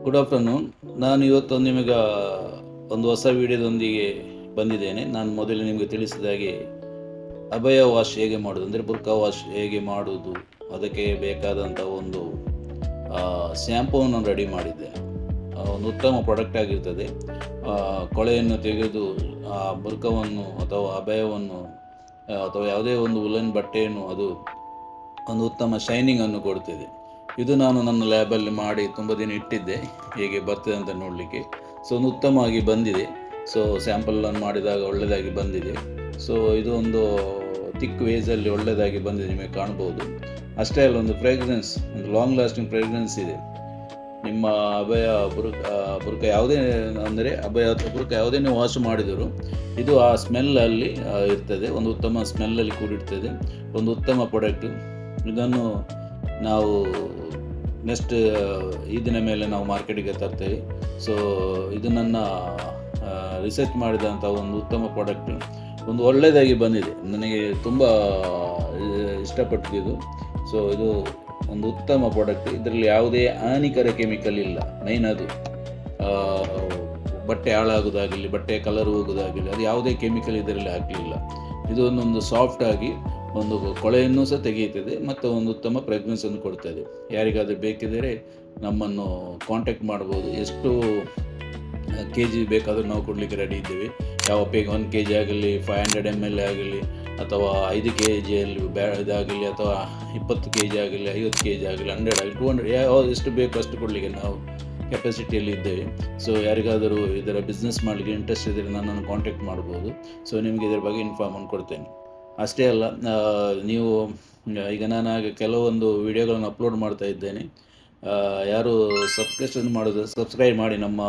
Good afternoon. ನಾನು ಇವತ್ತು ನಿಮಗೆ ಒಂದು ಹೊಸ ವಿಡಿಯೋದೊಂದಿಗೆ ಬಂದಿದ್ದೇನೆ. ನಾನು ಮೊದಲು ನಿಮಗೆ ತಿಳಿಸಿದ ಹಾಗೆ ಅಭಯ ವಾಶ್ ಹೇಗೆ ಮಾಡೋದು, ಅಂದರೆ ಬುರ್ಕಾ ವಾಶ್ ಹೇಗೆ ಮಾಡುವುದು, ಅದಕ್ಕೆ ಬೇಕಾದಂಥ ಒಂದು ಶ್ಯಾಂಪೂವನ್ನು ರೆಡಿ ಮಾಡಿದ್ದೇನೆ. ಒಂದು ಉತ್ತಮ ಪ್ರಾಡಕ್ಟ್ ಆಗಿರ್ತದೆ. ಕೊಳೆಯನ್ನು ತೆಗೆದು ಆ ಬುರ್ಕವನ್ನು ಅಥವಾ ಅಭಯವನ್ನು ಅಥವಾ ಯಾವುದೇ ಒಂದು ಉಲನ್ ಬಟ್ಟೆಯನ್ನು ಅದು ಒಂದು ಉತ್ತಮ ಶೈನಿಂಗನ್ನು ಕೊಡ್ತದೆ. ಇದು ನಾನು ನನ್ನ ಲ್ಯಾಬಲ್ಲಿ ಮಾಡಿ ತುಂಬ ದಿನ ಇಟ್ಟಿದ್ದೆ, ಹೇಗೆ ಬರ್ತದೆ ಅಂತ ನೋಡಲಿಕ್ಕೆ. ಸೊ ಒಂದು ಉತ್ತಮವಾಗಿ ಬಂದಿದೆ. ಸೊ ಸ್ಯಾಂಪಲನ್ನು ಮಾಡಿದಾಗ ಒಳ್ಳೆಯದಾಗಿ ಬಂದಿದೆ. ಸೊ ಇದು ಒಂದು ಥಿಕ್ ವೇಸಲ್ಲಿ ಒಳ್ಳೆಯದಾಗಿ ಬಂದಿದೆ, ನಿಮಗೆ ಕಾಣ್ಬೋದು. ಅಷ್ಟೇ ಅಲ್ಲ, ಒಂದು ಫ್ರೇಗ್ರೆನ್ಸ್, ಒಂದು ಲಾಂಗ್ ಲಾಸ್ಟಿಂಗ್ ಫ್ರೇಗ್ರೆನ್ಸ್ ಇದೆ. ನಿಮ್ಮ ಅಭಯ ಬುರ್ಕ ಯಾವುದೇ, ಅಂದರೆ ಅಭಯ ಅಥವಾ ಬುರ್ಕ ಯಾವುದೇ ನೀವು ವಾಶ್ ಮಾಡಿದರೂ ಇದು ಆ ಸ್ಮೆಲ್ಲಲ್ಲಿ ಇರ್ತದೆ. ಒಂದು ಉತ್ತಮ ಸ್ಮೆಲ್ಲಲ್ಲಿ ಕೂಡಿರ್ತದೆ. ಒಂದು ಉತ್ತಮ ಪ್ರಾಡಕ್ಟು. ಇದನ್ನು ನಾವು ನೆಕ್ಸ್ಟ್ ಈ ದಿನ ಮೇಲೆ ನಾವು ಮಾರ್ಕೆಟಿಗೆ ತರ್ತೇವೆ. ಸೊ ಇದು ನನ್ನ ರಿಸರ್ಚ್ ಮಾಡಿದಂಥ ಒಂದು ಉತ್ತಮ ಪ್ರಾಡಕ್ಟ್. ಒಂದು ಒಳ್ಳೆಯದಾಗಿ ಬಂದಿದೆ, ನನಗೆ ತುಂಬ ಇಷ್ಟಪಟ್ಟಿದ್ದು. ಸೊ ಇದು ಒಂದು ಉತ್ತಮ ಪ್ರಾಡಕ್ಟ್. ಇದರಲ್ಲಿ ಯಾವುದೇ ಹಾನಿಕರ ಕೆಮಿಕಲ್ ಇಲ್ಲ. ಮೈನ್ ಅದು ಬಟ್ಟೆ ಹಾಳಾಗೋದಾಗಲಿ, ಬಟ್ಟೆ ಕಲರ್ ಹೋಗೋದಾಗಲಿ, ಅದು ಯಾವುದೇ ಕೆಮಿಕಲ್ ಇದರಲ್ಲಿ ಹಾಕಲಿಲ್ಲ. ಇದು ಒಂದೊಂದು ಸಾಫ್ಟಾಗಿ ಒಂದು ಕೊಳೆಯನ್ನು ಸಹ ತೆಗೆಯುತ್ತದೆ ಮತ್ತು ಒಂದು ಉತ್ತಮ ಫ್ರೇಗ್ರೆನ್ಸನ್ನು ಕೊಡ್ತದೆ. ಯಾರಿಗಾದರೂ ಬೇಕಿದ್ದರೆ ನಮ್ಮನ್ನು ಕಾಂಟ್ಯಾಕ್ಟ್ ಮಾಡ್ಬೋದು. ಎಷ್ಟು kg ಬೇಕಾದರೂ ನಾವು ಕೊಡಲಿಕ್ಕೆ ರೆಡಿ ಇದ್ದೇವೆ. ಯಾವ 1 kg ಆಗಲಿ, 500 ml ಆಗಲಿ, ಅಥವಾ 5 kg ಇದಾಗಲಿ, ಅಥವಾ 20 kg ಆಗಲಿ, 50 kg ಆಗಲಿ, 100 ಆಗಲಿ, 200 ಎಷ್ಟು ಬೇಕು ಅಷ್ಟು ಕೊಡಲಿಕ್ಕೆ ನಾವು ಕೆಪಾಸಿಟಿಯಲ್ಲಿ ಇದ್ದೇವೆ. ಸೊ ಯಾರಿಗಾದರೂ ಇದರ ಬಿಸ್ನೆಸ್ ಮಾಡಲಿಕ್ಕೆ ಇಂಟ್ರೆಸ್ಟ್ ಇದ್ದರೆ ನನ್ನನ್ನು ಕಾಂಟ್ಯಾಕ್ಟ್ ಮಾಡ್ಬೋದು. ಸೊ ನಿಮಗೆ ಇದರ ಬಗ್ಗೆ ಇನ್ಫಾರ್ಮನ್ನು ಕೊಡ್ತೇನೆ. ಅಷ್ಟೇ ಅಲ್ಲ, ನೀವು ಈಗ ನಾನು ಆಗ ಕೆಲವೊಂದು ವಿಡಿಯೋಗಳನ್ನು ಅಪ್ಲೋಡ್ ಮಾಡ್ತಾ ಇದ್ದೇನೆ. ಯಾರು ಸಬ್ಸ್ಕ್ರೈಬ್ ಮಾಡಿ ನಮ್ಮ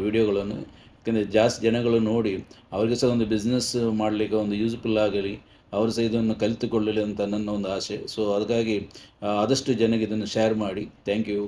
ವಿಡಿಯೋಗಳನ್ನು. ಯಾಕೆಂದರೆ ಜಾಸ್ತಿ ಜನಗಳು ನೋಡಿ ಅವರಿಗೆ ಸಹ ಒಂದು ಬಿಸ್ನೆಸ್ ಮಾಡಲಿಕ್ಕೆ ಒಂದು ಯೂಸ್ಫುಲ್ ಆಗಲಿ, ಅವರು ಸಹ ಇದನ್ನು ಕಲಿತುಕೊಳ್ಳಲಿ ಅಂತ ನನ್ನ ಒಂದು ಆಸೆ. ಸೊ ಅದಕ್ಕಾಗಿ ಆದಷ್ಟು ಜನಕ್ಕೆ ಇದನ್ನು ಶೇರ್ ಮಾಡಿ. Thank you.